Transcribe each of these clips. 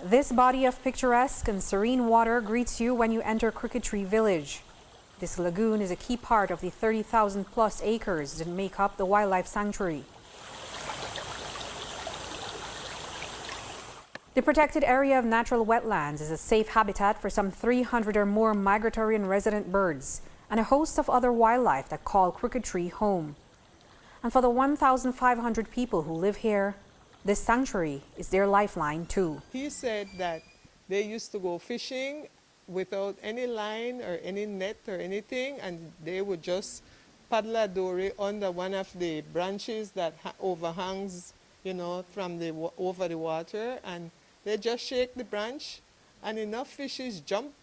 This body of picturesque and serene water greets you when you enter Crooked Tree Village. This lagoon is a key part of the 30,000 plus acres that make up the wildlife sanctuary. The protected area of natural wetlands is a safe habitat for some 300 or more migratory and resident birds and a host of other wildlife that call Crooked Tree home. And for the 1,500 people who live here, this sanctuary is their lifeline too. He said that they used to go fishing without any line or any net or anything, and they would just paddle a dory under one of the branches that overhangs, from over the water, and they just shake the branch, and enough fishes jump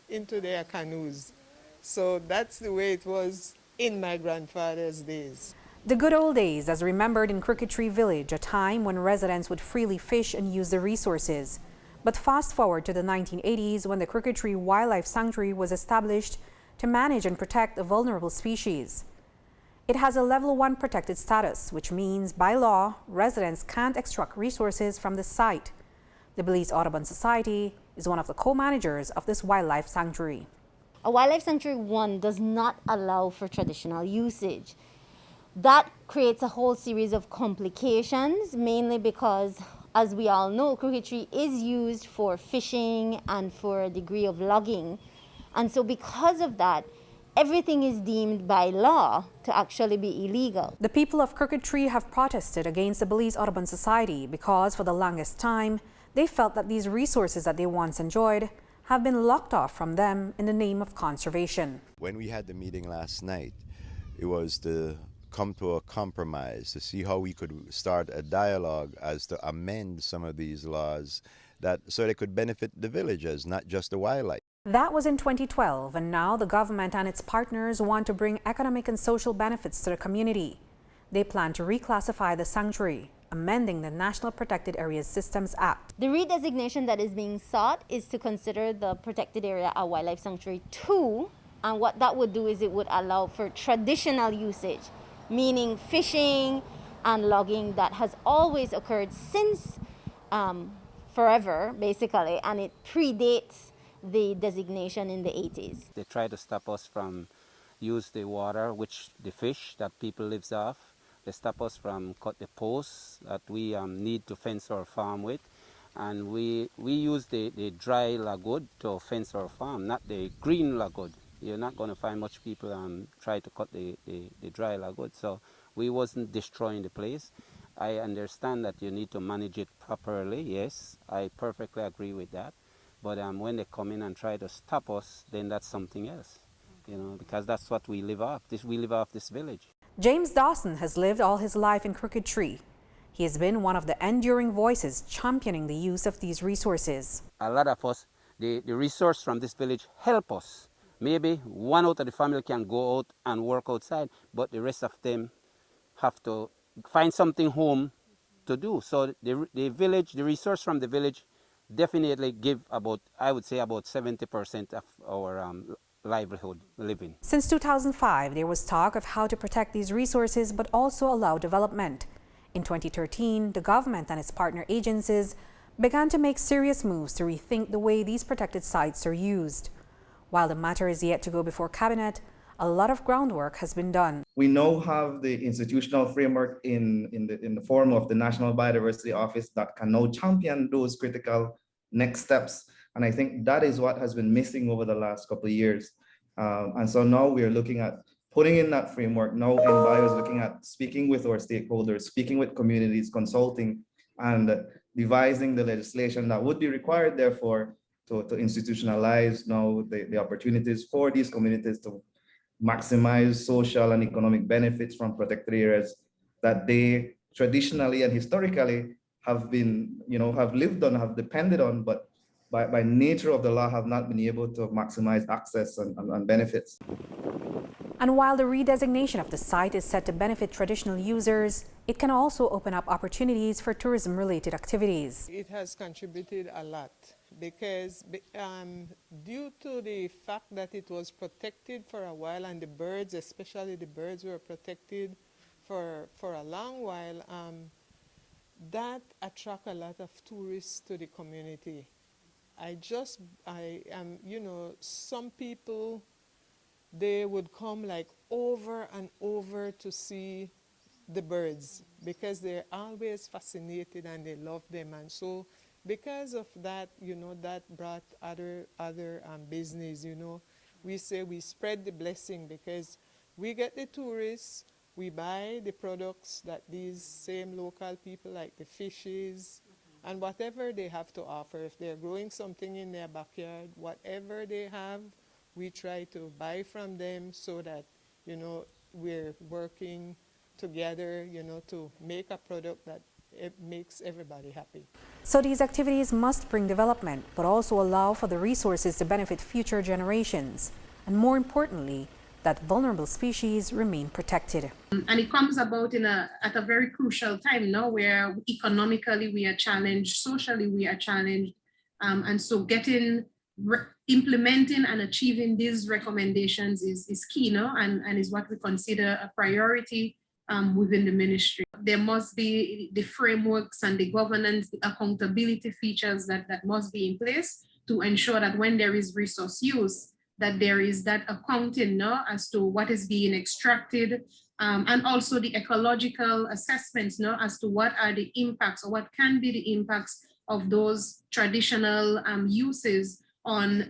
into their canoes. So that's the way it was in my grandfather's days. The good old days, as remembered in Crooked Tree Village, a time when residents would freely fish and use the resources. But fast forward to the 1980s when the Crooked Tree Wildlife Sanctuary was established to manage and protect a vulnerable species. It has a Level 1 protected status, which means by law, residents can't extract resources from the site. The Belize Audubon Society is one of the co-managers of this wildlife sanctuary. A wildlife sanctuary, one, does not allow for traditional usage. That creates a whole series of complications, mainly because, as we all know, Crooked Tree is used for fishing and for a degree of logging. And so because of that, everything is deemed by law to actually be illegal. The people of Crooked Tree have protested against the Belize Audubon Society because for the longest time, they felt that these resources that they once enjoyed have been locked off from them in the name of conservation. When we had the meeting last night, it was to come to a compromise, to see how we could start a dialogue as to amend some of these laws so they could benefit the villagers, not just the wildlife. That was in 2012, and now the government and its partners want to bring economic and social benefits to the community. They plan to reclassify the sanctuary, amending the National Protected Areas Systems Act. The redesignation that is being sought is to consider the protected area a wildlife sanctuary 2, and what that would do is it would allow for traditional usage, meaning fishing and logging that has always occurred since forever, basically, and it predates the designation in the 80s. They try to stop us from use the water, which the fish that people lives off. They stop us from cut the posts that we need to fence our farm with. And we use the dry lagwood to fence our farm, not the green lagwood. You're not going to find much people try to cut the dry lagwood. So we wasn't destroying the place. I understand that you need to manage it properly. Yes, I perfectly agree with that. But when they come in and try to stop us, then that's something else, because that's what we live off. We live off this village. James Dawson has lived all his life in Crooked Tree. He has been one of the enduring voices championing the use of these resources. A lot of us, the resource from this village help us. Maybe one out of the family can go out and work outside, but the rest of them have to find something home to do. So the village, the resource from the village definitely give about, I would say, about 70% of our livelihood living. Since 2005, there was talk of how to protect these resources but also allow development. In 2013, the government and its partner agencies began to make serious moves to rethink the way these protected sites are used. While the matter is yet to go before cabinet, a lot of groundwork has been done. We now have the institutional framework in the form of the National Biodiversity Office that can now champion those critical next steps. And I think that is what has been missing over the last couple of years. And so now we are looking at putting in that framework. Now NBio is looking at speaking with our stakeholders, speaking with communities, consulting, and devising the legislation that would be required, therefore, to institutionalize now the opportunities for these communities to maximize social and economic benefits from protected areas that they traditionally and historically have been, have lived on, have depended on, but by nature of the law have not been able to maximize access and benefits. And while the redesignation of the site is set to benefit traditional users, it can also open up opportunities for tourism-related activities. It has contributed a lot because due to the fact that it was protected for a while, and the birds, especially the birds, were protected for a long while, that attract a lot of tourists to the community. Some people, they would come like over and over to see the birds because they're always fascinated and they love them. And so because of that, that brought other business, We say we spread the blessing because we get the tourists, we buy the products that these same local people, like the fishes, and whatever they have to offer. If they're growing something in their backyard, whatever they have, we try to buy from them so that, we're working together, to make a product that it makes everybody happy. So these activities must bring development, but also allow for the resources to benefit future generations. And more importantly, that vulnerable species remain protected. And it comes about at a very crucial time now where economically we are challenged, socially we are challenged. And so implementing and achieving these recommendations is key, and is what we consider a priority within the ministry. There must be the frameworks and the governance, the accountability features that must be in place to ensure that when there is resource use, that there is that accounting as to what is being extracted, and also the ecological assessments as to what are the impacts or what can be the impacts of those traditional uses on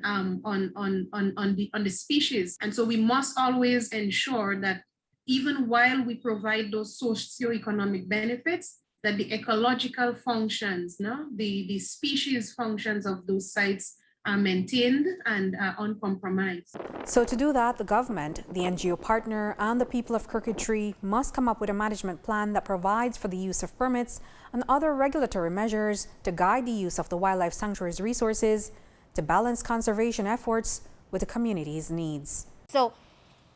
the species. And so we must always ensure that even while we provide those socioeconomic benefits, that the ecological functions, the species functions of those sites are maintained and are uncompromised. So to do that, the government, the NGO partner, and the people of Crooked Tree must come up with a management plan that provides for the use of permits and other regulatory measures to guide the use of the wildlife sanctuary's resources to balance conservation efforts with the community's needs. So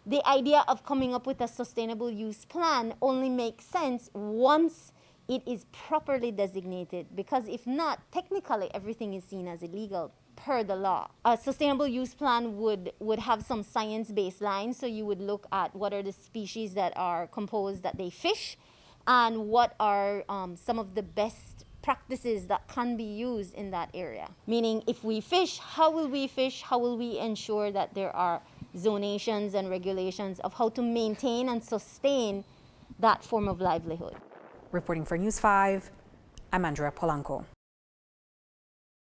the idea of coming up with a sustainable use plan only makes sense once it is properly designated, because if not, technically everything is seen as illegal per the law. A sustainable use plan would have some science baseline, so you would look at what are the species that are composed that they fish, and what are some of the best practices that can be used in that area. Meaning, if we fish, how will we fish? How will we ensure that there are zonations and regulations of how to maintain and sustain that form of livelihood? Reporting for News 5, I'm Andrea Polanco.